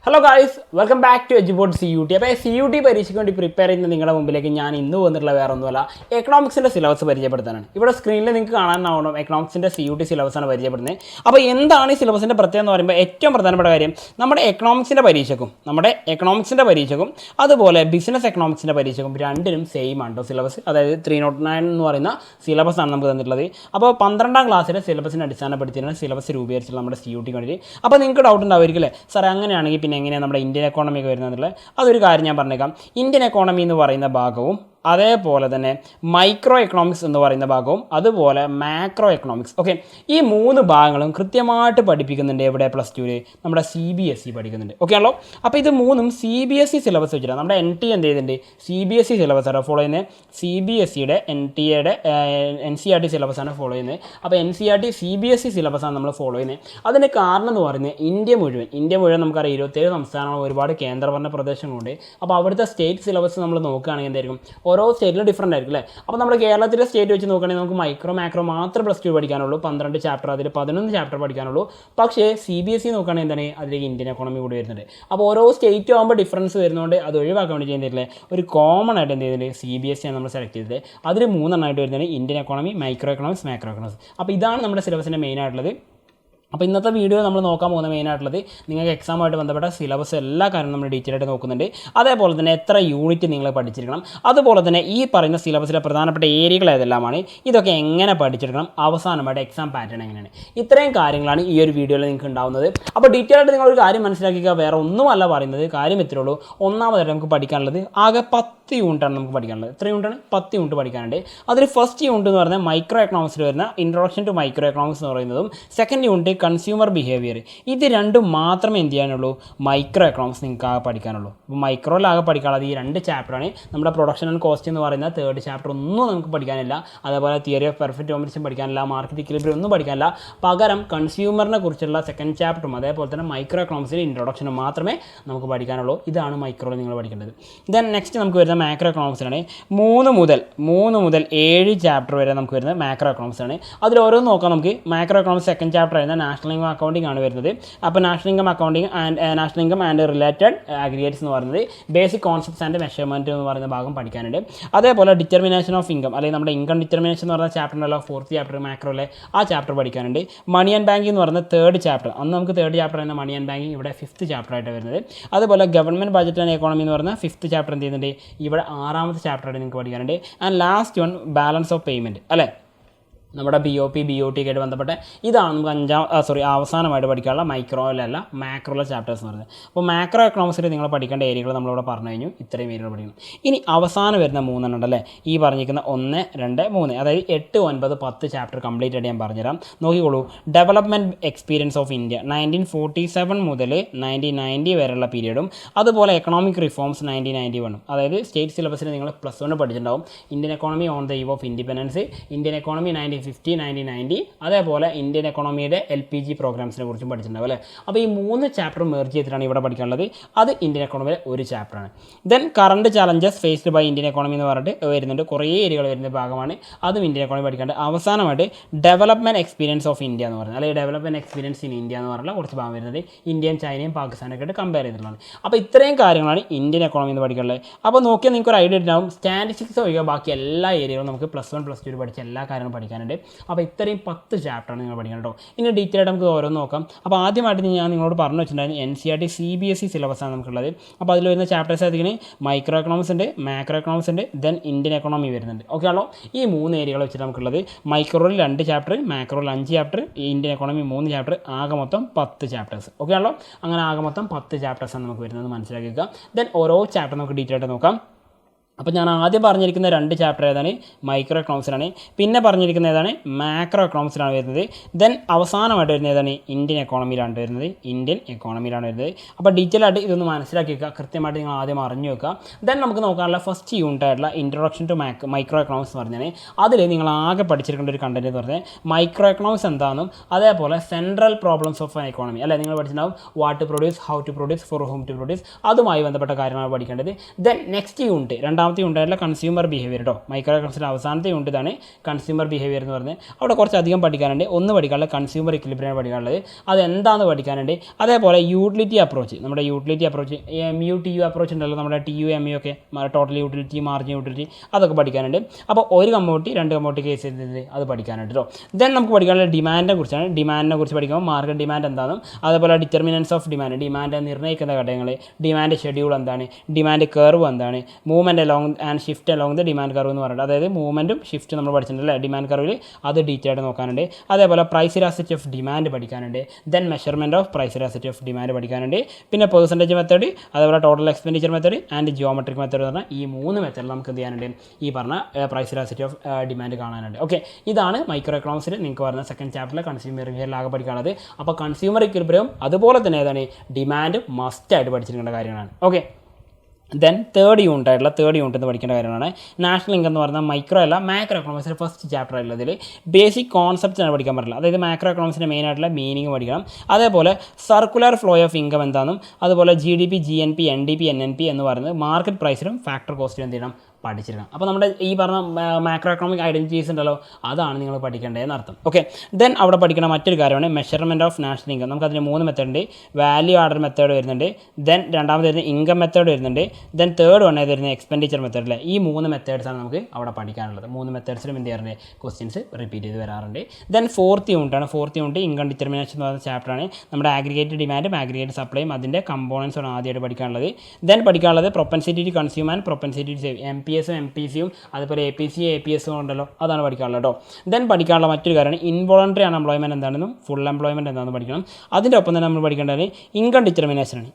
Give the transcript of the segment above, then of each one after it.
Hello guys, welcome back to Eduport CUT. അപ്പോൾ CUT പരീക്ഷയ്ക്ക് വേണ്ടി പ്രിപ്പയർ ചെയ്യുന്ന നിങ്ങളുടെ മുമ്പിലേക്ക് ഞാൻ ഇന്ന് വന്നിട്ടുള്ള വേറെ ഒന്നുമല്ല, എക്കണോമിക്സിൻ്റെ സിലബസ് പരിചയപ്പെടുത്താനാണ്. ഇവിടെ സ്ക്രീനിൽ നിങ്ങൾക്ക് കാണാനാവണം എക്കണോമിക്സിൻ്റെ CUT സിലബസാണ് പരിചയപ്പെടുന്നത്. അപ്പോൾ എന്താണ് ഈ സിലബസിൻ്റെ പ്രത്യേകത എന്ന് പറയുമ്പോൾ ഏറ്റവും പ്രധാനപ്പെട്ട കാര്യം നമ്മുടെ എക്കണോമിക്സിൻ്റെ പരീക്ഷയ്ക്കും അതുപോലെ ബിസിനസ് എക്കണോമിക്സിൻ്റെ പരീക്ഷയ്ക്കും രണ്ടിനും സെയിം ആണ് സിലബസ്. അതായത് 309 എന്ന് പറയുന്ന സിലബസാണ് നമുക്ക് തന്നിട്ടുള്ളത്. അപ്പോൾ 12ാം ക്ലാസ്സിലെ സിലബസിനെ അടിസ്ഥാനപ്പെടുത്തിയാണ് സിലബസ് രൂപീകരിച്ചിട്ടുള്ള നമ്മുടെ CUT വേണ്ടി. അപ്പോൾ നിങ്ങൾക്ക് ഡൗട്ട് ഉണ്ടാവുമായിരിക്കും അല്ലേ, സാറേ അങ്ങനെയാണെങ്കിൽ പിന്നെ എങ്ങനെയാണ് നമ്മുടെ ഇന്ത്യൻ എക്കോണമി ഒക്കെ വരുന്നതെന്നുള്ളത്? അതൊരു കാര്യം ഞാൻ പറഞ്ഞേക്കാം. ഇന്ത്യൻ എക്കോണമി എന്ന് പറയുന്ന ഭാഗവും അതേപോലെ തന്നെ മൈക്രോ എക്കണോമിക്സ് എന്ന് പറയുന്ന ഭാഗവും അതുപോലെ മാക്രോ എക്കണോമിക്സ്, ഓക്കെ, ഈ 3 ഭാഗങ്ങളും കൃത്യമായിട്ട് പഠിപ്പിക്കുന്നുണ്ട്. എവിടെ? +2 നമ്മുടെ CBSE പഠിക്കുന്നുണ്ട്. ഓക്കെ ആണല്ലോ. അപ്പോൾ ഇത് 3ഉം CBSE സിലബസ് വെച്ചിട്ടാണ്. നമ്മുടെ NT എന്ത് ചെയ്തിട്ടുണ്ട്? CBSE സിലബസാണ് ഫോളോ ചെയ്യുന്നത്. CBSEയുടെ NTAയുടെ NCERT സിലബസാണ് ഫോളോ ചെയ്യുന്നത്. അപ്പോൾ NCERT CBSE സിലബസാണ് നമ്മൾ ഫോളോ ചെയ്യുന്നത്. അതിൻ്റെ കാരണം എന്ന് പറയുന്നത് ഇന്ത്യ മുഴുവൻ നമുക്കറിയാം 27 സംസ്ഥാനങ്ങൾ, ഒരുപാട് കേന്ദ്രഭരണ പ്രദേശങ്ങളുണ്ട്. അപ്പോൾ അവിടുത്തെ സ്റ്റേറ്റ് സിലബസ് നമ്മൾ നോക്കുകയാണെങ്കിൽ എന്തായിരിക്കും? ഓരോ സ്റ്റേറ്റിലും ഡിഫറൻ്റ് ആയിരിക്കും അല്ലേ. അപ്പോൾ നമ്മുടെ കേരളത്തിലെ സ്റ്റേറ്റ് വെച്ച് നോക്കുകയാണെങ്കിൽ നമുക്ക് മാക്രോ മാത്രം +2 പഠിക്കാനുള്ളൂ, 12 ചാപ്റ്റർ, അതിൽ 11 ചാപ്റ്റർ പഠിക്കാനുള്ളൂ. പക്ഷേ CBSE നോക്കുകയാണെങ്കിൽ എന്താണ്, അതിലേക്ക് ഇന്ത്യൻ എക്കോണമി കൂടി വരുന്നുണ്ട്. അപ്പോൾ ഓരോ സ്റ്റേറ്റും ആകുമ്പോൾ ഡിഫറൻസ് വരുന്നതുകൊണ്ട് അത് ഒഴിവാക്കാൻ വേണ്ടി ചെയ്യുന്നില്ലേ, ഒരു കോമൺ ആയിട്ട് എന്ത് ചെയ്യുന്നുണ്ട്, CBSE ആണ് നമ്മൾ സെലക്ട് ചെയ്തത്. അതിൽ 3 എണ്ണമായിട്ട് വരുന്നത് Indian economy, micro economics, macro economics. അപ്പോൾ ഇതാണ് നമ്മുടെ സിലബസിൻ്റെ മെയിൻ ആയിട്ടുള്ളത്. അപ്പോൾ ഇന്നത്തെ വീഡിയോ നമ്മൾ നോക്കാൻ പോകുന്ന മെയിനായിട്ടുള്ളത് നിങ്ങൾക്ക് എക്സാമുമായിട്ട് ബന്ധപ്പെട്ട സിലബസ് എല്ലാ കാര്യവും നമ്മൾ ഡീറ്റെയിൽ ആയിട്ട് നോക്കുന്നുണ്ട്. അതേപോലെ തന്നെ എത്ര യൂണിറ്റ് നിങ്ങൾ പഠിച്ചിരിക്കണം, അതുപോലെ തന്നെ ഈ പറയുന്ന സിലബസിലെ പ്രധാനപ്പെട്ട ഏരിയകൾ ഏതെല്ലാമാണ്, ഇതൊക്കെ എങ്ങനെ പഠിച്ചെടുക്കണം, അവസാനമായിട്ട് എക്സാം പാറ്റേൺ എങ്ങനെയാണ്, ഇത്രയും കാര്യങ്ങളാണ് ഈ ഒരു വീഡിയോയിൽ നിങ്ങൾക്ക് ഉണ്ടാകുന്നത്. അപ്പോൾ ഡീറ്റെയിൽ ആയിട്ട് നിങ്ങളൊരു കാര്യം മനസ്സിലാക്കിക്കുക, വേറെ ഒന്നുമല്ല പറയുന്നത്, കാര്യം ഇത്രയേ ഉള്ളൂ. ഒന്നാമതായിട്ട് നമുക്ക് പഠിക്കാനുള്ളത് ആകെ 10 യൂണിറ്റാണ് നമുക്ക് പഠിക്കാനുള്ളത്. എത്ര യൂണിറ്റാണ്? 10 യൂണിറ്റ് പഠിക്കാനുണ്ട്. അതിൽ ഫസ്റ്റ് യൂണിറ്റ് എന്ന് പറഞ്ഞാൽ മൈക്രോ എക്കണോമിക്സിൽ വരുന്ന ഇൻട്രൊഡക്ഷൻ ടു മൈക്രോ എക്കണോമിക്സ് എന്ന് പറയുന്നതും, സെക്കൻഡ് യൂണിറ്റ് കൺസ്യൂമർ ബിഹേവിയർ. ഇത് രണ്ടും മാത്രമേ എന്ത് ചെയ്യാനുള്ളൂ, മൈക്രോ എക്കണോമിക്സ് നിങ്ങൾക്ക് ആകെ പഠിക്കാനുള്ളൂ. അപ്പോൾ മൈക്രോയിലാകെ പഠിക്കാനുള്ളത് ഈ 2 ചാപ്റ്ററാണ്. നമ്മുടെ പ്രൊഡക്ഷൻ ആൻഡ് കോസ്റ്റ് എന്ന് പറയുന്ന 3rd ചാപ്റ്റർ ഒന്നും നമുക്ക് പഠിക്കാനില്ല. അതേപോലെ തിയറി ഓഫ് പെർഫെക്റ്റ് കോമ്പറ്റീഷൻ പഠിക്കാനില്ല, മാർക്കറ്റ് ഇക്വിലിബ്രിയം ഒന്നും പഠിക്കാനില്ല. പകരം കൺസ്യൂമറിനെ കുറിച്ചുള്ള 2nd ചാപ്റ്ററും അതേപോലെ തന്നെ മൈക്രോ എക്കണോമിക്സിൻ്റെ ഇൻട്രൊഡക്ഷനും മാത്രമേ നമുക്ക് പഠിക്കാനുള്ളൂ. ഇതാണ് മൈക്രോയിൽ നിങ്ങൾ പഠിക്കേണ്ടത്. ദെൻ നെക്സ്റ്റ് നമുക്ക് വരുന്ന മാക്രോ എക്കണോമിക്സിലാണ്. 3 മുതൽ 7 ചാപ്റ്റർ വരെ നമുക്ക് വരുന്നത് മാക്രോ എക്കണോമിക്സ് ആണ്. അതിൽ ഓരോന്ന് നോക്കാം നമുക്ക്. മാക്രോ എക്കണോമിക്സ് 2nd ചാപ്റ്റർ ആയിരുന്ന നാഷണൽ ഇൻകം അക്കൗണ്ടിംഗ് ആണ് വരുന്നത്. അപ്പോൾ national income and related aggregates എന്ന് പറയുന്നത് ബേസിക് കോൺസെപ്റ്റ്സ് ആൻഡ് മെഷർമെൻറ്റ് എന്ന് പറയുന്ന ഭാഗം പഠിക്കാനുണ്ട്. അതേപോലെ ഡിറ്റർമിനേഷൻ ഓഫ് ഇൻകം, അല്ലെങ്കിൽ നമ്മുടെ ഇൻകം ഡിറ്റർമിനേഷൻ എന്ന് പറയുന്ന ചാപ്റ്റർ ഉണ്ടല്ലോ, 4th ചാപ്റ്റർ മാക്രോയിലെ, ആ ചാപ്റ്റർ പഠിക്കാനുണ്ട്. മണി ആൻഡ് ബാങ്കിങ് എന്ന് പറയുന്ന 3rd ചാപ്റ്റർ, അന്ന് നമുക്ക് 3rd ചാപ്റ്റർ ആയിരുന്ന മണി ആൻഡ് ബാങ്കിങ് ഇവിടെ 5th ചാപ്റ്റർ ആയിട്ട് വരുന്നത്. അതുപോലെ ഗവൺമെൻറ് ബഡ്ജറ്റ് ആൻഡ് എക്കോണമി എന്ന് പറയുന്ന 5th ചാപ്റ്റർ എന്ത് ചെയ്യുന്നുണ്ട്, ഇവിടെ 6ാമത്തെ ചാപ്റ്റർ ആയിട്ട് നിങ്ങൾക്ക് പഠിക്കാനുണ്ട്. And last one balance of payment അല്ലേ, നമ്മുടെ BOP BOT ഒക്കെ ആയിട്ട് ബന്ധപ്പെട്ട ഇതാണ് നമുക്ക് അവസാനമായിട്ട് പഠിക്കാനുള്ള മൈക്രോയിലല്ല മാക്രോയിലെ ചാപ്റ്റേഴ്സ് എന്ന് പറയുന്നത്. അപ്പോൾ മാക്രോ എക്കണോമിക്സിൽ നിങ്ങൾ പഠിക്കേണ്ട ഏരിയകൾ നമ്മളിവിടെ പറഞ്ഞു കഴിഞ്ഞു. ഇത്രയും ഏരിയകൾ പഠിക്കണം. ഇനി അവസാനം വരുന്ന 3 ഉണ്ടല്ലേ, ഈ പറഞ്ഞിരിക്കുന്ന 1, 2, 3, അതായത് 8, 9, 10 ചാപ്റ്റർ കംപ്ലീറ്റ് ആയിട്ട് ഞാൻ പറഞ്ഞുതരാം. നോക്കിക്കോളൂ. ഡെവലപ്മെൻറ്റ് എക്സ്പീരിയൻസ് ഓഫ് ഇന്ത്യ 1947 മുതൽ 1990 വരെയുള്ള പീരീഡും, അതുപോലെ എക്കണോമിക് റിഫോംസ് 1991, അതായത് സ്റ്റേറ്റ് സിലബസിൽ നിങ്ങൾ +1 പഠിച്ചിട്ടുണ്ടാവും. Indian economy on the eve of independence, Indian economy 1950 1990, അതേപോലെ ഇന്ത്യൻ എക്കോണമിയുടെ LPG പ്രോഗ്രാംസിനെ കുറിച്ചും പഠിച്ചിട്ടുണ്ടാവും അല്ലേ. അപ്പോൾ ഈ 3 ചാപ്റ്റർ മെർജ് ചെയ്തിട്ടാണ് ഇവിടെ പഠിക്കാനുള്ളത്. അത് ഇന്ത്യൻ എക്കോണമിയിലെ ഒരു ചാപ്റ്ററാണ്. Then current challenges faced by Indian economy എന്ന് പറഞ്ഞിട്ട് വരുന്നുണ്ട്. കുറേ ഏരിയകൾ വരുന്ന ഭാഗമാണ്, അതും ഇന്ത്യൻ എക്കോണമി പഠിക്കാണ്ട്. അവസാനമായിട്ട് ഡെവലപ്മെൻറ്റ് എക്സ്പീരിയൻസ് ഓഫ് ഇന്ത്യ എന്ന് പറയുന്നത്, അല്ലെങ്കിൽ ഡെവലപ്മെൻറ്റ് എക്സ്പീരിയൻസ് ഇൻ ഇന്ത്യ എന്ന് പറഞ്ഞാൽ കുറച്ച് ഭാഗം വരുന്നത് ഇന്ത്യയും ചൈനയും പാകിസ്ഥാനൊക്കെ ആയിട്ട് കമ്പയർ ചെയ്തിട്ടുള്ളതാണ്. അപ്പോൾ ഇത്രയും കാര്യങ്ങളാണ് ഇന്ത്യൻ എക്കോണമി എന്ന് പഠിക്കാനുള്ളത്. അപ്പോൾ നോക്കിയാൽ നിങ്ങൾക്ക് ഒരു ഐഡിയ ഉണ്ടാവും. സ്റ്റാറ്റിസ്റ്റിക്സ് ഒഴികെ ബാക്കി എല്ലാ ഏരിയകളും നമുക്ക് +1 +2 പഠിച്ച എല്ലാ കാര്യങ്ങളും പഠിക്കാനുണ്ട്. അപ്പോൾ ഇത്രയും 10 ചാപ്റ്ററാണ് നിങ്ങൾ പഠിക്കണം കേട്ടോ. ഇനി ഡീറ്റെയിൽ ആയിട്ട് നമുക്ക് ഓരോന്ന് നോക്കാം. അപ്പോൾ ആദ്യമായിട്ട് ഞാൻ നിങ്ങളോട് പറഞ്ഞു വെച്ചിട്ടുണ്ടായിരുന്നു NCERT CBSE സിലബസാണ് നമുക്കുള്ളത്. അപ്പോൾ അതിൽ വരുന്ന ചാപ്റ്റേഴ്സ് ആയിരിക്കും മൈക്രോ എക്കണോമിക്സ് ഉണ്ട്, മാക്രോ എക്കണോമിക്സ് ഉണ്ട്, ദെൻ ഇന്ത്യൻ എക്കോണമി വരുന്നുണ്ട്. ഓക്കെ ആണല്ലോ. ഈ 3 ഏരിയകൾ വെച്ചിട്ട് നമുക്കുള്ളത് മൈക്രോയിൽ 2 ചാപ്റ്റർ, മാക്രോയിൽ 5 ചാപ്റ്റർ, ഇന്ത്യൻ എക്കോണമി 3 ചാപ്റ്റർ, ആകെ മൊത്തം 10 ചാപ്റ്റേഴ്സ്. ഓക്കെ ആണല്ലോ. അങ്ങനെ ആകെ മൊത്തം 10 ചാപ്റ്റേഴ്സാണ് നമുക്ക് വരുന്നത്, മനസ്സിലാക്കുക. ദെൻ ഓരോ ചാപ്റ്റർ നമുക്ക് ഡീറ്റെയിൽ ആയിട്ട് നോക്കാം. അപ്പോൾ ഞാൻ ആദ്യം പറഞ്ഞിരിക്കുന്ന 2 ചാപ്റ്റർ ഏതാണ്, മൈക്രോ എക്കണോമിക്സിലാണ്. പിന്നെ പറഞ്ഞിരിക്കുന്ന ഏതാണ്, മാക്രോ എക്കണോമിക്സിലാണ് വരുന്നത്. ദെൻ അവസാനമായിട്ട് വരുന്നത് ഏതാണ്, ഇന്ത്യൻ എക്കോണമിയിലാണ് വരുന്നത്. അപ്പോൾ ഡീറ്റെയിൽ ആയിട്ട് ഇതൊന്ന് മനസ്സിലാക്കി വെക്കുക, കൃത്യമായിട്ട് നിങ്ങൾ ആദ്യം അറിഞ്ഞു വെക്കുക. ദെൻ നമുക്ക് നോക്കാനുള്ള ഫസ്റ്റ് യൂണിറ്റ് ആയിട്ടുള്ള ഇൻട്രൊഡക്ഷൻ ടു മൈക്രോ എക്കണോമിക്സ് എന്ന് പറഞ്ഞാൽ അതിൽ നിങ്ങൾ ആകെ പഠിച്ചിരിക്കേണ്ട ഒരു കണ്ടന്റ് എന്ന് പറഞ്ഞാൽ മൈക്രോ എക്കണോമിക്സ് എന്താണെന്നും, അതേപോലെ central problems of an economy അല്ലെ, നിങ്ങൾ പഠിച്ചിട്ടുണ്ടാവും. What to produce, how to produce, for whom to produce, അതുമായി ബന്ധപ്പെട്ട കാര്യങ്ങളാണ് പഠിക്കേണ്ടത്. ദെൻ നെക്സ്റ്റ് യൂണിറ്റ് രണ്ടാമത്തെ യൂണിറ്റായിട്ടുള്ള കൺസ്യൂമർ ബിഹേവിയർ കേട്ടോ. മൈക്രോ എക്കണോമിക്സിൻ്റെ അവസാനത്തെ യൂണിറ്റ് ഇതാണ് കൺസ്യൂമർ ബിഹേവിയർ എന്ന് പറഞ്ഞത്. അവിടെ കുറച്ച് അധികം പഠിക്കാനുണ്ട്. ഒന്ന് പഠിക്കാനുള്ളത് കൺസ്യൂമർ ഇക്വിലിബ്രിയം പഠിക്കാനുള്ളത്, അതെന്താണെന്ന് പഠിക്കാനുണ്ട്. അതേപോലെ യൂട്ടിലിറ്റി അപ്രോച്ച്, നമ്മുടെ യൂട്ടിലിറ്റി അപ്രോച്ച് MUTU അപ്രോച്ച് ഉണ്ടല്ലോ, നമ്മുടെ TUMU ഒക്കെ, ടോട്ടൽ യൂട്ടിലിറ്റി, മാർജിൻ യൂട്ടിലിറ്റി, അതൊക്കെ പഠിക്കാനുണ്ട്. അപ്പോൾ ഒരു കമ്മോട്ടി 2 കമ്മോട്ടി കേസ് അത് പഠിക്കാനുണ്ട് കേട്ടോ. ദെൻ നമുക്ക് പഠിക്കാനുള്ള ഡിമാൻഡിനെ കുറിച്ചാണ്. ഡിമാൻഡിനെ കുറിച്ച് പഠിക്കുമ്പോൾ മാർക്കറ്റ് ഡിമാൻഡ് എന്താണെന്നും അതേപോലെ ഡിറ്റർമിനൻസ് ഓഫ് ഡിമാൻഡ് നിർണ്ണയിക്കുന്ന ഘടകങ്ങൾ, ഡിമാൻഡ് ഷെഡ്യൂൾ എന്താണ്, ഡിമാൻഡ് കർവ് എന്താണ്, movement along and shift along the demand curve എന്ന് പറയുന്നത്, അതായത് മൂവ്മെൻറ്റും ഷിഫ്റ്റ് നമ്മൾ പഠിച്ചിട്ടുണ്ടല്ലേ ഡിമാൻഡ് കർവിൽ, അത് ഡീറ്റെയിൽ ആയിട്ട് നോക്കാനുണ്ട്. അതേപോലെ പ്രൈസ് ഇലാസ്റ്റിസിറ്റി ഓഫ് ഡിമാൻഡ് പഠിക്കാനുണ്ട്. Then measurement of price elasticity of demand പഠിക്കാനുണ്ട്. പിന്നെ പെർസെൻറ്റേജ് മെത്തേഡ്, അതേപോലെ total expenditure method and geometric method എന്ന് പറഞ്ഞാൽ ഈ 3 മെത്തേഡിൽ നമുക്ക് എന്ത് ചെയ്യാനുണ്ട്, ഈ പറഞ്ഞ പ്രൈസ് ഇലാസ്റ്റിസിറ്റി ഓഫ് ഡിമാൻഡ് കാണാനുണ്ട്. ഓക്കെ, ഇതാണ് മൈക്രോ എക്കണോമിക്സിൽ നിങ്ങൾക്ക് പറഞ്ഞ സെക്കൻഡ് ചാപ്റ്ററിലെ കൺസ്യൂമർ ബിഹേവിയറിലാകെ പഠിക്കാനുള്ളത്. അപ്പോൾ കൺസ്യൂമർ ഇക്വിലിബ്രിയം അതുപോലെ തന്നെ ഏതാണ് ഡിമാൻഡ് മസ്റ്റായിട്ട് പഠിച്ചിരിക്കേണ്ട കാര്യങ്ങളാണ്. ഓക്കെ, ദെൻ തേർഡ് യൂണിറ്റ് എന്ന് പഠിക്കേണ്ട കാര്യമാണ് നാഷണൽ ഇൻകം എന്ന് പറയുന്ന മൈക്രോ അല്ല മാക്രോ എക്കണോമിക്സിൻ്റെ ഫസ്റ്റ് ചാപ്റ്റർ ആയിട്ടുള്ളതിൽ ബേസിക് കോൺസെപ്റ്റ്സാണ് പഠിക്കാൻ പറ്റില്ല. അതായത് മാക്രോ എക്കണോമിക്സിൻ്റെ മെയിൻ ആയിട്ടുള്ള മീനിങ് പഠിക്കണം. അതേപോലെ സർക്കുലർ ഫ്ലോ ഓഫ് ഇൻകം എന്താണെന്നും അതുപോലെ GDP, GNP, NDP, NNP എന്ന് പറയുന്നത് മാർക്കറ്റ് പ്രൈസിലും ഫാക്ടർ കോസ്റ്റിലും എന്ത് ചെയ്യണം, പഠിച്ചിരിക്കണം. അപ്പോൾ നമ്മുടെ ഈ പറഞ്ഞ മാക്രോ എക്കണോമിക് ഐഡൻറ്റിറ്റീസ് ഉണ്ടല്ലോ, അതാണ് നിങ്ങൾ പഠിക്കേണ്ടതെന്ന് അർത്ഥം. ഓക്കെ, ദെൻ അവിടെ പഠിക്കുന്ന മറ്റൊരു കാര്യമാണ് മെഷർമെൻറ്റ് ഓഫ് നാഷണൽ ഇൻകം. നമുക്കതിന് 3 മെത്തേഡ് ഉണ്ട്. വാല്യൂ ആർഡർ മെത്തേഡ് വരുന്നുണ്ട്, ദെൻ രണ്ടാമത് വരുന്നത് ഇൻകം മെത്തേഡ് വരുന്നുണ്ട്, ദെൻ തേർഡ് വൺ വരുന്നത് എക്സ്പെൻഡിച്ചർ മെത്തേഡ് അല്ലേ. ഈ 3 മെത്തേഡ്സാണ് നമുക്ക് അവിടെ പഠിക്കാനുള്ളത്. 3 മെത്തേഡ്സിലും എന്ത് ചെയ്യാറുണ്ട്, ക്വസ്റ്റ്യൻസ് റിപ്പീറ്റ് ചെയ്ത് വരാറുണ്ട്. Then fourth unit income determination എന്ന് പറയുന്ന ചാപ്റ്ററാണ്. നമ്മുടെ ആഗ്രിഗേറ്റ് ഡിമാൻഡും ആഗ്രിഗേറ്റ് സപ്ലൈയും അതിൻ്റെ കമ്പോണൻസാണ് ആദ്യമായിട്ട് പഠിക്കാനുള്ളത്. ദെൻ പഠിക്കാനുള്ളത് propensity to consume and propensity to save, MPS, MPCയും അതുപോലെ APC, APS ഉണ്ടല്ലോ, അതാണ് പഠിക്കാനുള്ളത് കേട്ടോ. ദെൻ പഠിക്കാനുള്ള മറ്റൊരു കാര്യമാണ് ഇൻവോളണ്ടറി അൺഎംപ്ലോയ്മെൻറ്റ് എന്താണെന്നും ഫുൾ എംപ്ലോയ്മെൻറ്റ് എന്താണെന്ന് പഠിക്കണം. അതിൻ്റെ ഒപ്പം തന്നെ നമ്മൾ പഠിക്കേണ്ടത് ഇൻകം ഡിറ്റർമിനേഷനാണ്.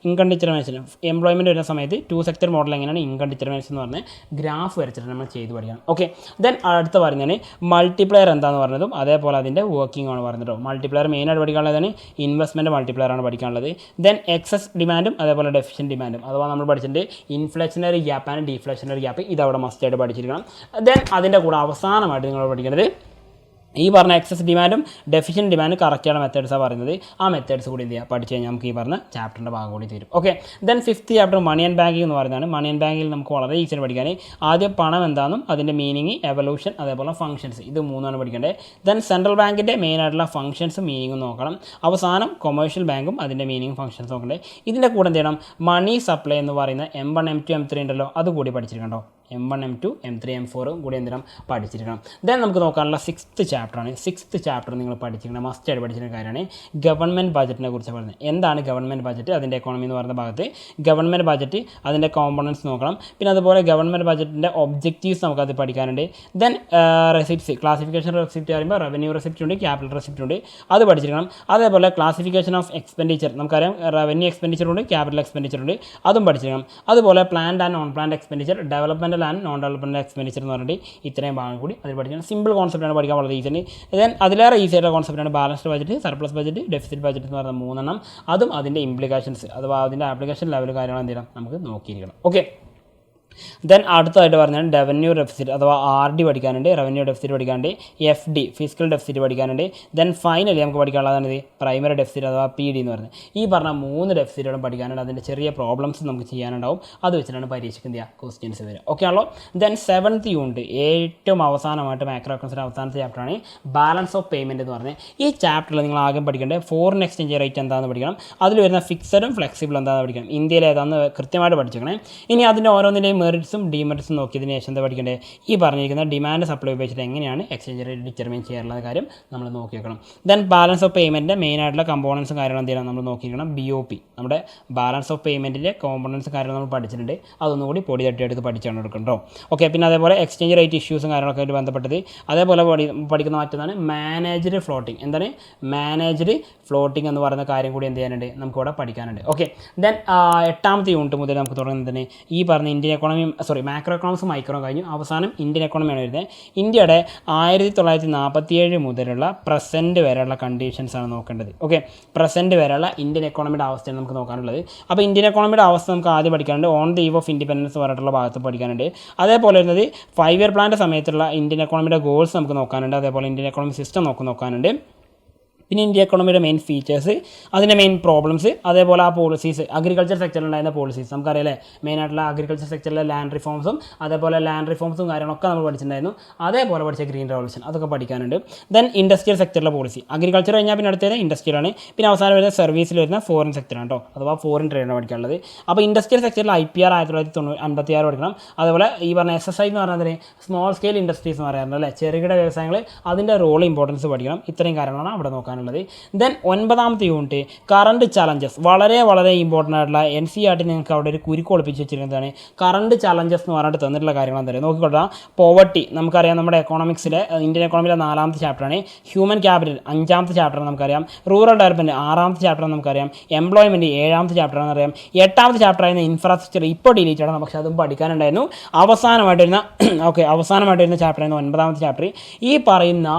എംപ്ലോയ്മെൻറ്റ് വരുന്ന സമയത്ത് 2 സെക്ടർ മോഡൽ എങ്ങനെയാണ് ഇൻകം ഡിറ്റർമിനേഷൻ എന്ന് പറഞ്ഞാൽ ഗ്രാഫ് വരച്ചിട്ട് നമ്മൾ ചെയ്ത് പഠിക്കണം. ഓക്കെ, ദെൻ അടുത്ത പറഞ്ഞാൽ മൾട്ടിപ്ലയർ എന്താണെന്ന് പറഞ്ഞതും അതേപോലെ അതിൻ്റെ വർക്കിംഗ് ആണ് പറഞ്ഞത്. മൾട്ടിപ്ലയർ മെയിനായിട്ട് പഠിക്കാനുള്ളതാണ് ഇൻവെസ്റ്റ്മെൻറ്റ് മൾട്ടിപ്ലയർ ആണ് പഠിക്കാനുള്ളത്. ദെൻ എക്സസ് ഡിമാൻഡും അതേപോലെ ഡെഫിഷ്യൻ ഡിമാൻഡും, അഥവാ നമ്മൾ പഠിച്ചിട്ടുണ്ട് ഇൻഫ്ലേഷനറി ഗ്യാപ്പ് ആൻഡ് ഡീഫ്ലേഷനറി ഗ്യാപ്പ്, ഇതവിടെ മസ്റ്റായിട്ട് പഠിച്ചിരിക്കണം. ദെൻ അതിൻ്റെ കൂടെ അവസാനമായിട്ട് നിങ്ങൾ പഠിക്കുന്നത് ഈ പറഞ്ഞ എക്സസ് ഡിമാൻഡും ഡെഫിഷ്യൻ ഡിമാൻഡും കറക്റ്റാണ് മെത്തേഡ്സാണ് പറയുന്നത്. ആ മെത്തേഡ്സ് കൂടി എന്ത് ചെയ്യുക, പഠിച്ച് കഴിഞ്ഞാൽ നമുക്ക് ഈ പറഞ്ഞ ചാപ്റ്ററിൻ്റെ ഭാഗം കൂടി തീരും. Okay, then fifth chapter money and banking എന്ന് പറയുന്നതാണ്. മണി ആൻഡ് ബാങ്കിൽ നമുക്ക് വളരെ ഈസിയായിട്ട് പഠിക്കാൻ ആദ്യം പണം എന്താണെന്നും അതിൻ്റെ മീനിങ്, എവല്യൂഷൻ, അതേപോലെ ഫംഗ്ഷൻസ്, ഇത് 3 പഠിക്കേണ്ടത്. ദെൻ സെൻട്രൽ ബാങ്കിൻ്റെ മെയിൻ ആയിട്ടുള്ള ഫംഗ്ഷൻസും മീനിങ്ങും നോക്കണം. അവസാനം കൊമേഴ്ഷ്യൽ ബാങ്കും അതിൻ്റെ മീനിങ് ഫംഗ്ഷൻസ് നോക്കണ്ടേ. ഇതിൻ്റെ കൂടെ എന്ത് ചെയ്യണം, മണി സപ്ലൈ എന്ന് പറയുന്ന M1, M2, M3 ഉണ്ടല്ലോ, അതുകൂടി പഠിച്ചിരിക്കണ്ടോ. M1, M2, M3, M4 കൂടി എന്തിനും പഠിച്ചിരിക്കണം. ദെൻ നമുക്ക് നോക്കാനുള്ള 6th ചാപ്റ്ററാണ്. 6th ചാപ്റ്റർ നിങ്ങൾ പഠിച്ചിരിക്കണം, മസ്റ്റായിട്ട് പഠിച്ചിരിക്കുന്ന കാര്യമാണ് ഗവൺമെൻറ് ബജറ്റിനെ കുറിച്ച് പറയുന്നത്. എന്താണ് ഗവൺമെൻറ് ബജറ്റ്, അതിൻ്റെ എക്കോണമി എന്ന് പറയുന്ന ഭാഗത്ത് ഗവൺമെൻറ് ബജറ്റ്, അതിൻ്റെ കോമ്പണൻസ് നോക്കണം. പിന്നെ അതുപോലെ ഗവൺമെൻറ് ബജറ്റിൻ്റെ ഒബ്ജക്റ്റീവ്സ് നമുക്കത് പഠിക്കാനുണ്ട്. ദെൻ റെസിപ്റ്റ്സ്, ക്ലാസിഫിക്കേഷൻ റെസിപ്റ്റ് പറയുമ്പോൾ റവന്യൂ റെസിപ്റ്റ് ഉണ്ട്, ക്യാപിറ്റൽ റെസിപ്റ്റ് ഉണ്ട്, അത് പഠിച്ചിരിക്കണം. അതേപോലെ ക്ലാസിഫിക്കേഷൻ ഓഫ് എക്സ്പെൻഡിച്ചർ, നമുക്കറിയാം റവന്യൂ എക്സ്പെൻഡിച്ചർ ഉണ്ട്, ക്യാപിറ്റൽ എക്സ്പെൻഡിച്ചർ ഉണ്ട്, അതും പഠിച്ചിരിക്കണം. അതുപോലെ planned and non planned expenditure, development and non development expenditure എന്ന് പറഞ്ഞിട്ട് ഇത്രയും ഭാഗം കൂടി അതിൽ പഠിക്കണം. സിമ്പിൾ കോൺസെപ്റ്റാണ്, പഠിക്കാൻ വളരെ ഈസിയാണ്. ദെൻ അതിലേറെ ഈസി ആയിട്ടുള്ള കോൺസെപ്റ്റാണ് balanced budget, surplus budget, deficit budget എന്ന് പറയുന്ന 3 അതും അതിൻ്റെ ഇംപ്ലിക്കേഷൻസ് അഥവാ അതിൻ്റെ ആപ്ലിക്കേഷൻ ലെവൽ കാര്യങ്ങൾ എന്ത് ചെയ്യണം, നമുക്ക് നോക്കിയിരിക്കണം. ഓക്കെ, ദെൻ അടുത്തതായിട്ട് പറഞ്ഞാൽ റവന്യൂ ഡെഫിസിറ്റ് അഥവാ RD പഠിക്കാനുണ്ട്, റവന്യൂ ഡെഫിസിറ്റ് പഠിക്കാനുണ്ട്, FD ഫിസിക്കൽ ഡെഫിസിറ്റ് പഠിക്കാനുണ്ട്. ദെൻ ഫൈനലി നമുക്ക് പഠിക്കാനുള്ളതാണ് പ്രൈമറി ഡെഫിസിറ്റ് അഥവാ PD എന്ന് പറയുന്നത്. ഈ പറഞ്ഞ 3 ഡെഫിസിറ്റുകളും പഠിക്കാനുണ്ട്. അതിൻ്റെ ചെറിയ പ്രോബ്ലംസ് നമുക്ക് ചെയ്യാനുണ്ടാവും. അത് വെച്ചിട്ടാണ് പരീക്ഷയ്ക്ക് എന്ത് ചെയ്യുക, ക്വസ്റ്റ്യൻസ് വരിക. ഓക്കെ ആണല്ലോ. ദെൻ 7th യൂണിറ്റ് ഏറ്റവും അവസാനമായിട്ട് മാക്രോ എക്കണോമിക്സിൻ്റെ അവസാനത്തെ ചാപ്റ്ററാണ് ബാലൻസ് ഓഫ് പേയ്മെൻറ്റ് എന്ന് പറഞ്ഞത്. ഈ ചാപ്റ്ററിൽ നിങ്ങൾ ആദ്യം പഠിക്കേണ്ടത് ഫോറിൻ എക്സ്ചേഞ്ച് റേറ്റ് എന്താണെന്ന് പഠിക്കണം. അതിൽ വരുന്ന ഫിക്സഡും ഫ്ലെക്സിബിൾ എന്താണെന്ന് പഠിക്കണം. ഇന്ത്യയിൽ ഏതാണെന്ന് കൃത്യമായിട്ട് പഠിച്ചിരിക്കണേ. ഇനി അതിൻ്റെ ഓരോന്നിൻ്റെയും മെറിറ്റ്സും ഡിമെറിറ്റ്സും നോക്കിയതിന് ശേഷം എന്താ പഠിക്കേണ്ടത്, ഈ പറഞ്ഞിരിക്കുന്ന ഡിമാൻഡ് സപ്ലൈ ഉപയോഗിച്ചിട്ട് എങ്ങനെയാണ് എക്സ്ചേഞ്ച് റേറ്റ് ഡിറ്റർമിൻ ചെയ്യാനുള്ള കാര്യം നമ്മൾ നോക്കി വെക്കണം. ദെൻ ബാലൻസ് ഓഫ് പേയ്മെൻറ്റിൻ്റെ മെയിൻ ആയിട്ടുള്ള കമ്പോണൻസും കാര്യങ്ങളും എന്ത് ചെയ്യണം, നമ്മൾ നോക്കിയിരിക്കണം. BOP നമ്മുടെ ബാലൻസ് ഓഫ് പേയ്മെൻറ്റിൻ്റെ കോമ്പോണൻസും കാര്യങ്ങളും നമ്മൾ പഠിച്ചിട്ടുണ്ട്. അതൊന്നും കൂടി പൊടി തട്ടിയെടുത്ത് പഠിച്ചാണ് എടുക്കണ്ടോ. ഓക്കെ, പിന്നെ അതേപോലെ എക്സ്ചേഞ്ച് റേറ്റ് ഇഷ്യൂസും കാര്യങ്ങളൊക്കെ ആയിട്ട് ബന്ധപ്പെട്ടത്. അതേപോലെ പഠിക്കുന്ന മറ്റൊന്നാണ് മാനേജ്ഡ് ഫ്ലോട്ടിംഗ്. എന്താണ് മാനേജ്ഡ് ഫ്ലോട്ടിംഗ് എന്ന് പറയുന്ന കാര്യം കൂടി എന്ത് ചെയ്യാനുണ്ട്, നമുക്കിവിടെ പഠിക്കാനുണ്ട്. ഓക്കെ, ദെൻ 8th യൂണിറ്റ് മുതൽ നമുക്ക് തുടങ്ങുന്നതിന് ഈ പറഞ്ഞ Indian economy macro economics micro കഴിഞ്ഞു. അവസാനം ഇന്ത്യൻ എക്കോണമിയാണ് വരുന്നത്. ഇന്ത്യയുടെ 1947 മുതലുള്ള പ്രസൻറ്റ് വരെയുള്ള കണ്ടീഷൻസാണ് നോക്കേണ്ടത്. ഓക്കെ, പ്രസൻറ്റ് വരെയുള്ള ഇന്ത്യൻ എക്കോണമിയുടെ അവസ്ഥയാണ് നമുക്ക് നോക്കാനുള്ളത്. അപ്പോൾ ഇന്ത്യൻ എക്കോണമിയുടെ അവസ്ഥ നമുക്ക് ആദ്യം പഠിക്കാനുണ്ട്. On the eve of independence പറഞ്ഞിട്ടുള്ള ഭാഗത്ത് പഠിക്കാനുണ്ട്. അതേപോലെ വരുന്നത് 5 ഇയർ പ്ലാൻ്റെ സമയത്തുള്ള ഇന്ത്യൻ എക്കോണമിയുടെ ഗോൾസ് നമുക്ക് നോക്കാനുണ്ട്. അതേപോലെ ഇന്ത്യൻ എക്കോണമിക് സിസ്റ്റം നോക്കാനുണ്ട്. പിന്നെ ഇന്ത്യ എക്കോണമിയുടെ മെയിൻ ഫീച്ചേഴ്സ്, അതിൻ്റെ മെയിൻ പ്രോബ്ലംസ്, അതേപോലെ ആ പോളിസീസ്, അഗ്രികൾച്ചർ സെക്ടറിലുണ്ടായിരുന്ന പോളിസീസ് നമുക്കറിയാലേ, മെയിനായിട്ടുള്ള അഗ്രികൾച്ചർ സെക്ടറിലെ ലാൻഡ് റിഫോംസും അതേപോലെ ലാൻഡ് റിഫോംസും കാര്യങ്ങളൊക്കെ നമ്മൾ പഠിച്ചിട്ടുണ്ടായിരുന്നു. അതേപോലെ പഠിച്ച ഗ്രീൻ റവല്യൂഷൻ അതൊക്കെ പഠിക്കാനുണ്ട്. ദെൻ ഇൻഡസ്ട്രിയൽ സെക്ടറിലെ പോളിസി, അഗ്രികൾച്ചർ കഴിഞ്ഞാൽ പിന്നെ അടുത്തത് ഇൻഡസ്ട്രിയാണ്, പിന്നെ അവസാനം വരുന്ന സർവീസിൽ വരുന്ന ഫോറിൻ സെക്ടറാണ് കേട്ടോ, അഥവാ ഫോറിൻ ട്രേഡാണ് പഠിക്കാനുള്ളത്. അപ്പോൾ ഇൻഡസ്ട്രിയൽ സെക്ടറിൽ IPR 1956 പഠിക്കണം. അതുപോലെ ഈ പറഞ്ഞ SSI എന്ന് പറഞ്ഞാൽ സ്മോൾ സ്കെയിൽ ഇൻഡസ്ട്രീസ് എന്ന് പറയാറുണ്ട് അല്ലേ, ചെറുകിട വ്യവസായങ്ങൾ, അതിൻ്റെ റോൾ ഇമ്പോർട്ടൻസ് പഠിക്കണം. ഇത്രയും കാര്യങ്ങളാണ് അവിടെ നോക്കാനുള്ളത്. ദെൻ 9ാമത്തെ യൂണിറ്റ് കറണ്ട് ചലഞ്ചസ്, വളരെ വളരെ ഇമ്പോർട്ടൻ്റ് ആയിട്ടുള്ള NCERT നിങ്ങൾക്ക് അവിടെ ഒരു കുരുക്ക് ഒളിപ്പിച്ച് വെച്ചിരിക്കുന്നതാണ്. കറണ്ട് ചലഞ്ചസ് എന്ന് പറഞ്ഞിട്ട് തന്നിട്ടുള്ള കാര്യങ്ങൾ എന്താ നോക്കിക്കൊള്ളാം. പോവർട്ടി നമുക്കറിയാം, നമ്മുടെ എക്കോണമിക്സിലെ ഇന്ത്യൻ എക്കോണമിയിലെ 4ാമത്തെ ചാപ്റ്ററാണ്. ഹ്യൂമൻ ക്യാപിറ്റൽ 5ാമത്തെ ചാപ്റ്റർ നമുക്കറിയാം. റൂറൽ ഡെവലപ്മെൻറ്റ് 6ാമത്തെ ചാപ്റ്റർ നമുക്കറിയാം. എംപ്ലോയ്മെൻറ്റ് 7ാമത്തെ ചാപ്റ്ററാണെന്ന് അറിയാം. 8ാമത്തെ ചാപ്റ്റർ ആയിരുന്ന ഇൻഫ്രാസ്ട്രക്ചർ ഇപ്പോൾ ഡിലീറ്റ് ആണ്, പക്ഷേ അതും പഠിക്കാനുണ്ടായിരുന്നു. അവസാനമായിട്ട് വരുന്ന ചാപ്റ്റർ ആയിരുന്നു 9ാമത്തെ ചാപ്റ്റർ. ഈ പറയുന്ന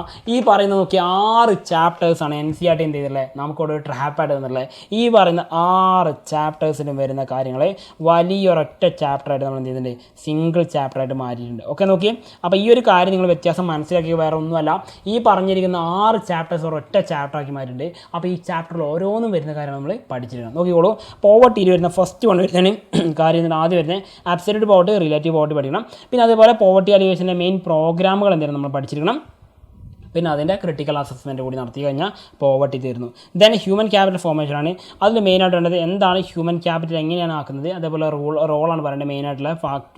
നോക്കി 6 ചാപ്റ്റേഴ്സാണ് NCERT എന്ത് ചെയ്തിട്ടുള്ളത്, നമുക്കിവിടെ ഒരു ട്രാപ്പായിട്ട് തന്നിട്ടുള്ളത്. ഈ പറയുന്ന 6 ചാപ്റ്റേഴ്സിലും വരുന്ന കാര്യങ്ങൾ വലിയൊരൊറ്റ ചാപ്റ്ററായിട്ട് നമ്മൾ എന്ത് ചെയ്തിട്ടുണ്ട്, സിംഗിൾ ചാപ്റ്ററായിട്ട് മാറ്റിയിട്ടുണ്ട്. ഓക്കെ നോക്കി. അപ്പോൾ ഈ ഒരു കാര്യം നിങ്ങൾ വ്യത്യാസം മനസ്സിലാക്കി, വേറെ ഒന്നുമല്ല, ഈ പറഞ്ഞിരിക്കുന്ന 6 ചാപ്റ്റേഴ്സ് ഒരൊറ്റ ചാപ്റ്ററാക്കി മാറ്റിയിട്ടുണ്ട്. അപ്പോൾ ഈ ചാപ്റ്ററിൽ ഓരോന്നും വരുന്ന കാര്യം നമ്മൾ പഠിച്ചിട്ടുണ്ട്. നോക്കിക്കോളൂ. പോവർട്ടിയിൽ വരുന്ന ഫസ്റ്റ് വൺ വരുന്നതിന് കാര്യം ആദ്യം വരുന്നത് അബ്സല്യൂട്ട് പോവർട്ടി, റിലേറ്റീവ് പോവർട്ടി പഠിക്കണം. പിന്നെ അതേപോലെ പോവർട്ടി അലിവേഷൻ്റെ മെയിൻ പ്രോഗ്രാമുകൾ എന്തെങ്കിലും നമ്മൾ പഠിച്ചിരിക്കണം. പിന്നെ അതിൻ്റെ ക്രിട്ടിക്കൽ അസസ്മെൻറ്റ് കൂടി നടത്തി കഴിഞ്ഞാൽ പോവർട്ടി തീർന്നു. ദെൻ ഹ്യൂമൻ ക്യാപിറ്റൽ ഫോർമേഷനാണ്. അതിൽ മെയിനായിട്ട് വേണ്ടത് എന്താണ് ഹ്യൂമൻ ക്യാപിറ്റൽ, എങ്ങനെയാണ് ആക്കുന്നത്, അതേപോലെ റോളാണ് പറയേണ്ടത്. മെയിനായിട്ടുള്ള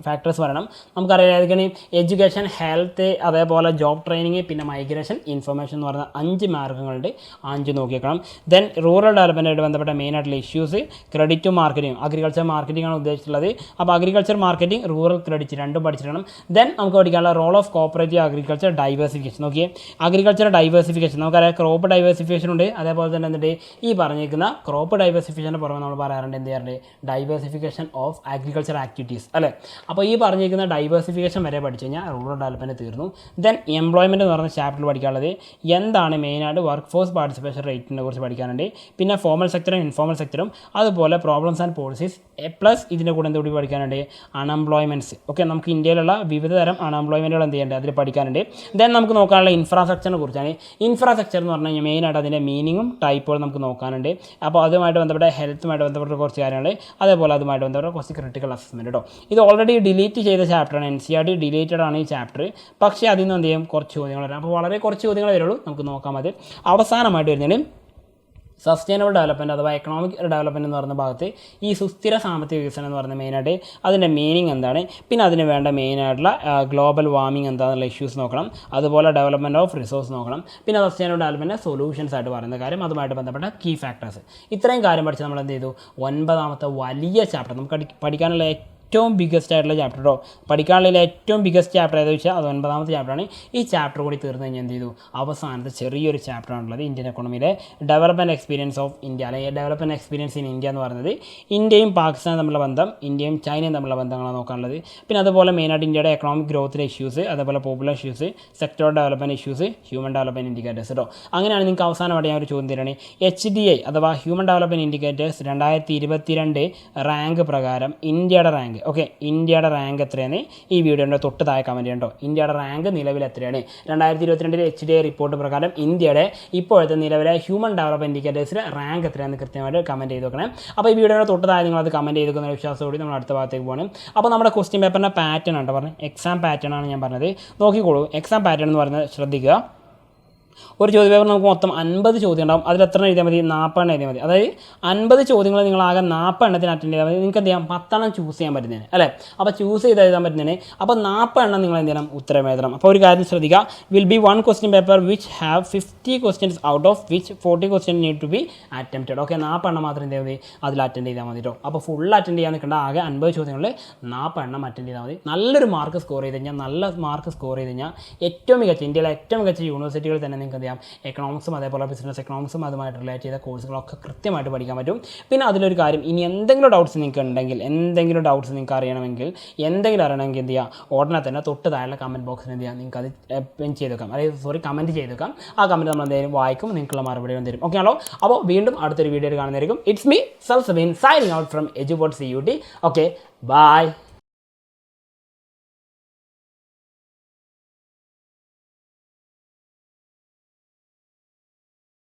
ഫാക്ടേഴ്സ് പറയണം. നമുക്കറിയാം ഏതൊക്കെയാണ്, എഡ്യൂക്കേഷൻ, ഹെൽത്ത്, അതേപോലെ ജോബ് ട്രെയിനിങ്, പിന്നെ മൈഗ്രേഷൻ, ഇൻഫർമേഷൻ എന്ന് പറയുന്ന 5 മാർഗങ്ങളുണ്ട്. 5 നോക്കിയേക്കണം. ദെൻ റൂറൽ ഡെവലപ്മെൻറ്റായിട്ട് ബന്ധപ്പെട്ട മെയിനായിട്ടുള്ള ഇഷ്യൂസ്, ക്രെഡിറ്റും മാർക്കറ്റിംഗ്, അഗ്രികൾച്ചർ മാർക്കറ്റിംഗ് ആണ് ഉദ്ദേശിച്ചിട്ടുള്ളത്. അപ്പോൾ അഗ്രികൾച്ചർ മാർക്കറ്റിംഗ്, റൂറൽ ക്രെഡിറ്റ് രണ്ടും പഠിച്ചിരിക്കണം. ദെൻ നമുക്ക് പഠിക്കാനുള്ള role of cooperative agriculture diversification. നോക്കിയേ, അഗ്രികൾച്ചർ ഡൈവേഴ്സിഫിക്കേഷൻ നമുക്കറിയാം, ക്രോപ്പ് ഡൈവേഴ്സിഫിക്കേഷൻ ഉണ്ട്. അതേപോലെ തന്നെ എന്നിട്ട് ഈ പറഞ്ഞിരിക്കുന്ന ക്രോപ്പ് ഡൈവേഴ്സിഫിക്കേഷൻ്റെ പുറമെ നമ്മൾ പറയാറുണ്ട് എന്ത് ചെയ്യാറുണ്ട്, ഡൈവേഴ്സിഫിക്കേഷൻ ഓഫ് അഗ്രികൾച്ചർ ആക്ടിവിറ്റീസ് അല്ലേ. അപ്പോൾ ഈ പറഞ്ഞിരിക്കുന്ന ഡൈവേഴ്സിഫിക്കേഷൻ വരെ പഠിച്ചു കഴിഞ്ഞാൽ റൂറൽ ഡെവലപ്മെൻറ്റ് തീർന്നു. ദെൻ എംപ്ലോയ്മെൻറ്റ് എന്ന് പറഞ്ഞ ചാപ്റ്ററിൽ പഠിക്കാനുള്ളത് എന്താണ് മെയിനായിട്ട് വർക്ക് ഫോഴ്സ് പാർട്ടിസിപ്പേഷൻ റേറ്റിനെ കുറിച്ച് പഠിക്കാനുണ്ട്. പിന്നെ ഫോമൽ സെക്ടറും ഇൻഫോമൽ സെക്ടറും, അതുപോലെ പ്രോബ്ലംസ് ആൻഡ് പോളിസീസ്, പ്ലസ് ഇതിൻ്റെ കൂടെ എന്തുകൂടി പഠിക്കാനുണ്ട്, അൺഎംപ്ലോയ്മെൻറ്റ്സ്. ഓക്കെ, നമുക്ക് ഇന്ത്യയിലുള്ള വിവിധ തരം അൺഎംപ്ലോയ്മെൻറ്റുകൾ എന്ത് ചെയ്യേണ്ടത്, അതിൽ പഠിക്കാനുണ്ട്. ദെൻ നമുക്ക് നോക്കാനുള്ള ഇൻഫ്രാസ്ട്രക്ചറിനെ കുറിച്ചാണ്. ഇൻഫ്രാസ്ട്രക്ചർ എന്ന് പറഞ്ഞു കഴിഞ്ഞാൽ മെയിനായിട്ട് അതിൻ്റെ മീനിങ്ങും ടൈപ്പുകളും നമുക്ക് നോക്കാനുണ്ട്. അപ്പോൾ അതുമായിട്ട് ബന്ധപ്പെട്ട ഹെൽത്തുമായിട്ട് ബന്ധപ്പെട്ട കുറച്ച് കാര്യങ്ങൾ, അതേപോലെ അതുമായിട്ട് ബന്ധപ്പെട്ട കുറച്ച് ക്രിട്ടിക്കൽ അസസ്മെൻറ്റ് കേട്ടോ. ഇത് ഓൾറെഡി ഡിലീറ്റ് ചെയ്ത ചാപ്റ്ററാണ്, NCERT ഡിലീറ്റഡ് ആണ് ഈ ചാപ്റ്റർ. പക്ഷേ അതിൽ നിന്ന് എന്ത് ചെയ്യും, കുറച്ച് ചോദ്യങ്ങൾ വരാം. അപ്പോൾ വളരെ കുറച്ച് ചോദ്യങ്ങൾ വരുള്ളൂ, നമുക്ക് നോക്കാം. അത് അവസാനമായിട്ട് വരുന്നതിന് സസ്റ്റൈനബിൾ ഡെവലപ്മെൻറ്റ് അഥവാ എക്കണോമിക് ഡെവലപ്മെൻറ്റ് എന്ന് പറയുന്ന ഭാഗത്ത് ഈ സുസ്ഥിര സാമ്പത്തിക വികസനം എന്ന് പറയുന്ന മെയിനായിട്ട് അതിൻ്റെ മീനിങ് എന്താണ്, പിന്നെ അതിന് വേണ്ട മെയിനായിട്ടുള്ള ഗ്ലോബൽ വാർമിംഗ് എന്താണെന്നുള്ള ഇഷ്യൂസ് നോക്കണം. അതുപോലെ ഡെവലപ്മെൻറ്റ് ഓഫ് റിസോഴ്സ് നോക്കണം. പിന്നെ സസ്റ്റൈനബിൾ ഡെവലപ്മെൻറ്റ് സൊല്യൂഷൻസ് ആയിട്ട് പറയുന്ന കാര്യം, അതുമായിട്ട് ബന്ധപ്പെട്ട കീ ഫാക്ടേഴ്സ്. ഇത്രയും കാര്യം പഠിച്ച് നമ്മൾ എന്ത് ചെയ്തു, 9ാമത്തെ വലിയ ചാപ്റ്റർ, നമുക്ക് പഠിക്കാനുള്ള ഏറ്റവും ബിഗ്ഗസ്റ്റ് ആയിട്ടുള്ള ചാപ്റ്റർ കേട്ടോ. പഠിക്കാനുള്ള ഏറ്റവും ബിഗ്ഗസ്റ്റ് ചാപ്റ്റർ ഏതെന്ന് വെച്ചാൽ അത് 9ാമത്തെ ചാപ്റ്ററാണ്. ഈ ചാപ്റ്റർ കൂടി തീർന്നു കഴിഞ്ഞാൽ എന്ത് ചെയ്തു, അവസാനത്തെ ചെറിയൊരു ചാപ്റ്ററാണുള്ളത് ഇന്ത്യൻ എക്കോണമിയിലെ ഡെവലപ്മെൻറ്റ് എക്സ്പീരിയൻസ് ഓഫ് ഇന്ത്യ, അല്ലെങ്കിൽ ഡെവലപ്മെൻറ്റ് എക്സ്പീരിയൻസ് ഇൻ ഇന്ത്യ എന്ന് പറയുന്നത്. ഇന്ത്യയും പാകിസ്ഥാനും തമ്മിലുള്ള ബന്ധം, ഇന്ത്യയും ചൈനയും തമ്മിലുള്ള ബന്ധങ്ങളാണ് നോക്കാനുള്ളത്. പിന്നെ അതുപോലെ മെയിനായിട്ട് ഇന്ത്യയുടെ എക്കണോമിക് ഗ്രോത്തിലെ ഇഷ്യൂസ്, അതേപോലെ popular issues, sector development issues, human development indicators കേട്ടോ. അങ്ങനെയാണ് നിങ്ങൾക്ക് അവസാനമായിട്ട് ഞാൻ ഒരു ചോദ്യം തരാണ്. HDI അഥവാ ഹ്യൂമൻ ഡെവലപ്മെൻറ്റ് ഇൻഡിക്കേറ്റേഴ്സ് 2022 റാങ്ക് പ്രകാരം ഇന്ത്യയുടെ റാങ്ക്, ഓക്കെ, ഇന്ത്യയുടെ റാങ്ക് എത്രയാണ് ഈ വീഡിയോയുടെ തൊട്ട് താഴെ കമൻറ്റ് ചെയ്യണം കേട്ടോ. ഇന്ത്യയുടെ റാങ്ക് നിലവിൽ എത്രയാണ് 2022 HDI റിപ്പോർട്ട് പ്രകാരം ഇന്ത്യയുടെ ഇപ്പോഴത്തെ നിലവിലെ ഹ്യൂമൻ ഡെവലപ്മെൻറ്റ് ഇൻഡിക്കേറ്റേഴ്സിലെ റാങ്ക് എത്രയാണെന്ന് കൃത്യമായിട്ട് കമൻറ്റ് ചെയ്ത് വെക്കണം. അപ്പോൾ ഈ വീഡിയോയുടെ തൊട്ട് താഴെ നിങ്ങളത് കമൻറ്റ് ചെയ്ത് വെക്കുന്ന വിശ്വാസത്തോടെ നമ്മൾ അടുത്ത ഭാഗത്തേക്ക് പോകണം. അപ്പോൾ നമ്മുടെ ക്വസ്റ്റ്യൻ പേപ്പറിൻ്റെ പാറ്റേൺ ആണ് പറഞ്ഞത്, എക്സാം പാറ്റേൺ ആണ് ഞാൻ പറഞ്ഞത്. നോക്കിക്കോളൂ, എക്സാം പാറ്റേൺ എന്ന് പറയുന്നത് ശ്രദ്ധിക്കുക. ഒരു ചോദ്യ പേപ്പർ നമുക്ക് മൊത്തം 50 ചോദ്യം ഉണ്ടാവും. അതിൽ എത്ര എഴുതിയാൽ മതി, 40 എഴുതിയാൽ മതി. അതായത് 50 ചോദ്യങ്ങൾ നിങ്ങൾ ആകെ 40 എണ്ണത്തിന് അറ്റൻഡ് ചെയ്താൽ മതി. നിങ്ങൾക്ക് എന്ത് ചെയ്യാം, 10 ചൂസ് ചെയ്യാൻ പറ്റുന്നതിന് അല്ലേ. അപ്പോൾ ചൂസ് ചെയ്ത് എഴുതാൻ പറ്റുന്നതിന് അപ്പോൾ 40 നിങ്ങൾ എന്ത് ചെയ്യണം, ഉത്തരം എഴുതണം. അപ്പോൾ ഒരു കാര്യം ശ്രദ്ധിക്കുക, will be 1 question paper which have 50 questions out of which 40 question need to be attempted. Okay, 40 മാത്രം എന്ത് ചെയ്താൽ മതി, അതിൽ അറ്റൻഡ് ചെയ്താൽ മതി കേട്ടോ. അപ്പോൾ ഫുൾ അറ്റൻഡ് ചെയ്യാൻ നിൽക്കേണ്ട, ആകെ 50 ചോദ്യങ്ങളിൽ 40 അറ്റൻഡ് ചെയ്താൽ മതി. നല്ലൊരു മാർക്ക് സ്കോർ ചെയ്ത് കഴിഞ്ഞാൽ ഏറ്റവും മികച്ച ഇന്ത്യയിലെ ഏറ്റവും മികച്ച യൂണിവേഴ്സിറ്റികളിൽ തന്നെ നിങ്ങൾക്ക് എന്ത് ചെയ്യാം, എക്കണോമിക്സും അതേപോലെ ബിസിനസ് എക്കണോമിക്സും അതുമായിട്ട് റിലേറ്റ് ചെയ്ത കോഴ്സുകളൊക്കെ കൃത്യമായിട്ട് പഠിക്കാൻ പറ്റും. പിന്നെ അതിലൊരു കാര്യം, ഇനി എന്തെങ്കിലും ഡൗട്ട്സ് നിങ്ങൾക്ക് ഉണ്ടെങ്കിൽ, എന്തെങ്കിലും ഡൗട്ട്സ് നിങ്ങൾക്ക് അറിയണമെങ്കിൽ എന്ത് ചെയ്യുക, ഉടനെ തന്നെ തൊട്ട് താഴെ കമൻറ്റ് ബോക്സിൽ എന്ത് ചെയ്യുക, നിങ്ങൾക്ക് അത് പിൻ ചെയ്ത് വെക്കാം, അതായത് കമൻറ്റ് ചെയ്ത് വെക്കാം. ആ കമൻറ്റ് നമ്മൾ എന്തെങ്കിലും വായിക്കും, നിങ്ങൾക്കുള്ള മറുപടി തരും. ഓക്കെ ആണല്ലോ. അപ്പോൾ വീണ്ടും അടുത്തൊരു വീഡിയോയിൽ കാണുന്നതായിരിക്കും. It's me Salsabeen signing out from Eduport CUT. Okay, by.